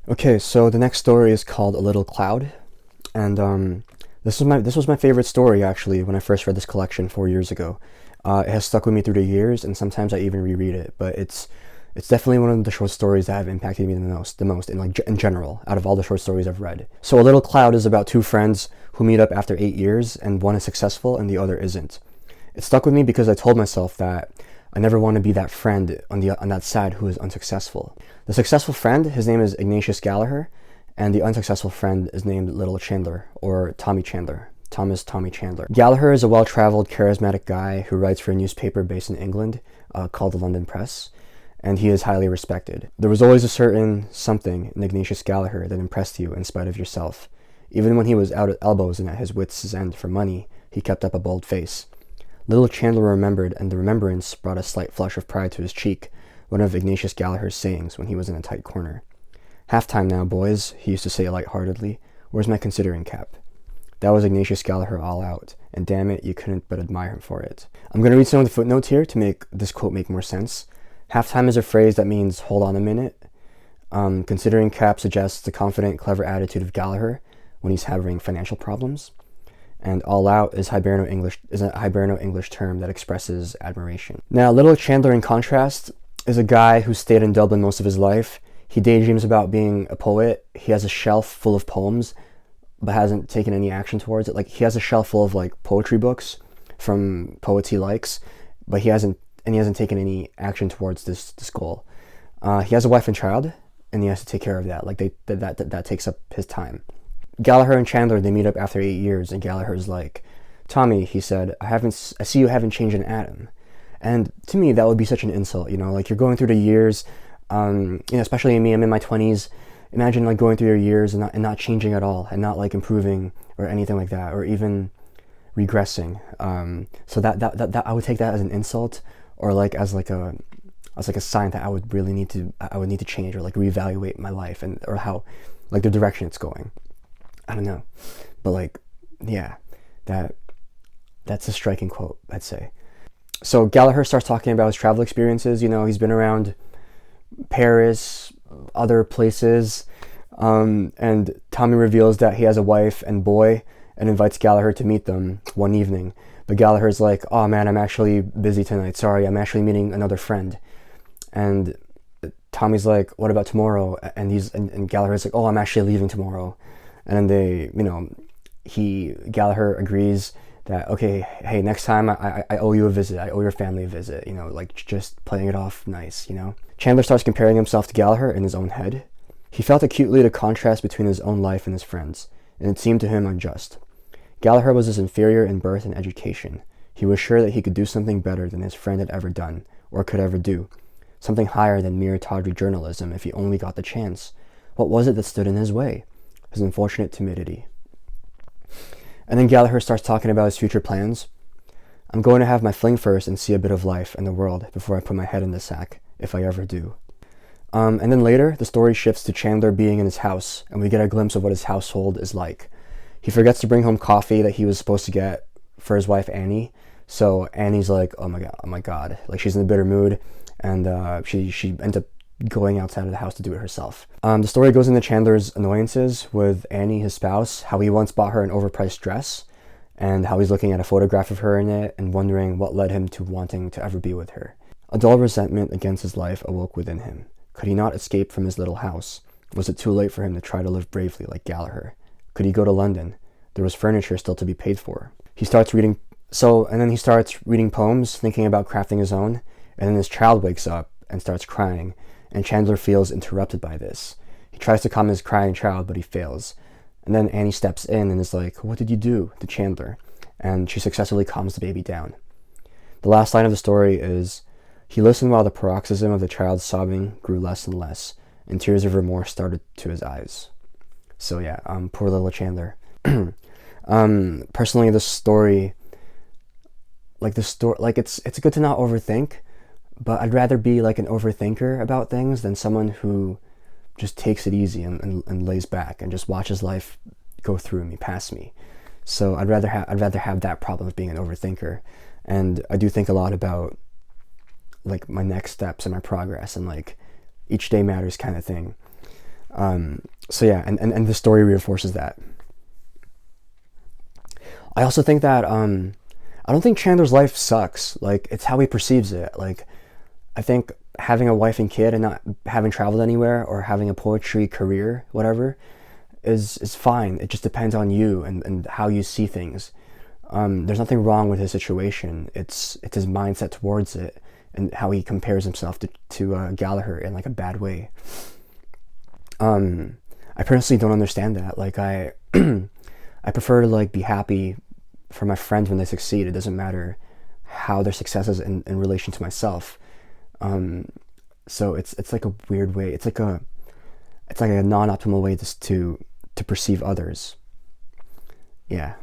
Okay, so the next story is called A Little Cloud, and this was my favorite story actually when I first read this collection 4 years ago. It has stuck with me through the years, and sometimes I even reread it. But it's definitely one of the short stories that have impacted me the most in in general out of all the short stories I've read. So A Little Cloud is about two friends who meet up after 8 years, and one is successful and the other isn't. It stuck with me because I told myself that I never want to be that friend on that side who is unsuccessful. The successful friend, his name is Ignatius Gallagher, and the unsuccessful friend is named Little Chandler, or Tommy Chandler. Thomas Tommy Chandler. Gallagher is a well-traveled, charismatic guy who writes for a newspaper based in England called the London Press, and he is highly respected. There was always a certain something in Ignatius Gallagher that impressed you in spite of yourself. Even when he was out at elbows and at his wits' end for money, he kept up a bold face. Little Chandler remembered, and the remembrance brought a slight flush of pride to his cheek, one of Ignatius Gallagher's sayings when he was in a tight corner. "Half time now, boys," he used to say lightheartedly. "Where's my considering cap?" That was Ignatius Gallagher all out, and damn it, you couldn't but admire him for it. I'm going to read some of the footnotes here to make this quote make more sense. Halftime is a phrase that means hold on a minute. Considering cap suggests the confident, clever attitude of Gallagher when he's having financial problems. And all out is a Hiberno English term that expresses admiration. Now, Little Chandler, in contrast, is a guy who stayed in Dublin most of his life. He daydreams about being a poet. He has a shelf full of poems, but hasn't taken any action towards it. Like, he has a shelf full of like poetry books from poets he likes, but he hasn't taken any action towards this goal. He has a wife and child, and he has to take care of that. Like that takes up his time. Gallagher and Chandler, they meet up after 8 years, and Gallagher's like, "Tommy," he said, I see you haven't changed an atom." And to me, that would be such an insult, like you're going through the years, especially me, I'm in my 20s. Imagine like going through your years and not changing at all, and not like improving or anything like that, or even regressing. So that I would take that as an insult, or like as like a sign that I would need to change, or like reevaluate my life, or how, like, the direction it's going. I don't know, but like, yeah, that's a striking quote, I'd say. So Gallagher starts talking about his travel experiences. He's been around Paris, other places, and Tommy reveals that he has a wife and boy, and invites Gallagher to meet them one evening. But Gallagher's like, "Oh man, I'm actually busy tonight. Sorry, I'm actually meeting another friend." And Tommy's like, "What about tomorrow?" And Gallagher's like, "Oh, I'm actually leaving tomorrow." And then Gallagher agrees that, okay, hey, next time I owe you a visit. I owe your family a visit, like just playing it off nice. Chandler starts comparing himself to Gallagher in his own head. He felt acutely the contrast between his own life and his friends, and it seemed to him unjust. Gallagher was his inferior in birth and education. He was sure that he could do something better than his friend had ever done, or could ever do. Something higher than mere tawdry journalism if he only got the chance. What was it that stood in his way? His unfortunate timidity. And then Gallagher starts talking about his future plans. "I'm going to have my fling first and see a bit of life and the world before I put my head in the sack, if I ever do." And then later, the story shifts to Chandler being in his house, and we get a glimpse of what his household is like. He forgets to bring home coffee that he was supposed to get for his wife Annie. So Annie's like, oh my god, like she's in a bitter mood, and she ends up going outside of the house to do it herself. The story goes into Chandler's annoyances with Annie, his spouse, how he once bought her an overpriced dress, and how he's looking at a photograph of her in it and wondering what led him to wanting to ever be with her. A dull resentment against his life awoke within him. Could he not escape from his little house? Was it too late for him to try to live bravely like Gallagher? Could he go to London? There was furniture still to be paid for. He starts reading poems, thinking about crafting his own, and then his child wakes up and starts crying, and Chandler feels interrupted by this. He tries to calm his crying child, but he fails. And then Annie steps in and is like, "What did you do?" to Chandler, and she successfully calms the baby down. The last line of the story is, "He listened while the paroxysm of the child's sobbing grew less and less, and tears of remorse started to his eyes." So yeah, poor little Chandler. Personally, this story, it's good to not overthink, but I'd rather be like an overthinker about things than someone who just takes it easy and lays back and just watches life go through me, past me. So I'd rather have that problem of being an overthinker, and I do think a lot about like my next steps and my progress, and like each day matters kind of thing. So yeah, and the story reinforces that. I also think that I don't think Chandler's life sucks. Like, it's how he perceives it. Like, I think having a wife and kid and not having traveled anywhere or having a poetry career, whatever, is fine. It just depends on you and how you see things. There's nothing wrong with his situation. It's his mindset towards it and how he compares himself to Gallagher in like a bad way. I personally don't understand that. Like, I prefer to like be happy for my friends when they succeed. It doesn't matter how their success is in relation to myself. So it's like a weird way. It's like a non-optimal way to perceive others. Yeah.